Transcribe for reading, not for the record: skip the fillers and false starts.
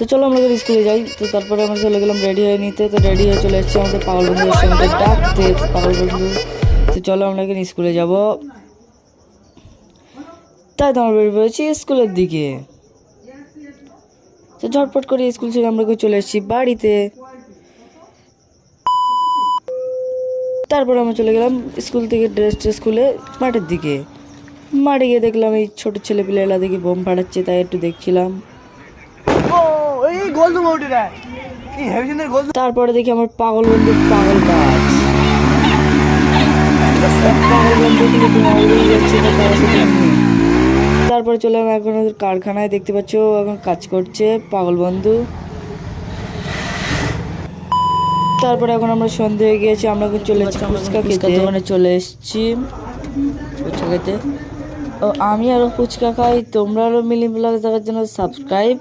তো চলো আমরা স্কুলে যাই। তো তারপরে আমরা চলে গেলাম রেডি হয়ে নিতে। তো রেডি হয়ে চলে এসেছি আমাদের পাগল বন্ধুদের সঙ্গে ডাকতে। পাগল বন্ধু, তো চলো আমরা এখানে স্কুলে যাব। তাই তো আমরা বেরিয়ে পড়েছি স্কুলের দিকে। তো ঝটপট করে স্কুল ছেড়ে আমরা চলে এসেছি বাড়িতে। তারপর আমরা চলে গেলাম স্কুল থেকে ড্রেস খুলে মাঠের দিকে। মাঠে গিয়ে দেখলাম এই ছোট ছেলে পিলেরা দেখি বোম ফাটাচ্ছে, তাই একটু দেখছিলাম। তারপরে দেখি আমার পাগল বন্ধু পাগল কাজ পাগল বন্ধু তারপরে চলে আমি এখন ওদের কারখানায়, দেখতে পাচ্ছ এখন কাজ করছে পাগল বন্ধু। তারপরে এখন আমরা সন্ধে হয়ে গিয়েছি, আমরা এখন চলে এসেছি ফুচকা খেতে। দোকানে চলে এসেছি ফুচকা খেতে। ও আমি আরো ফুচকা খাই, তোমরা আরো মিলি ব্লগ দেখার জন্য সাবস্ক্রাইব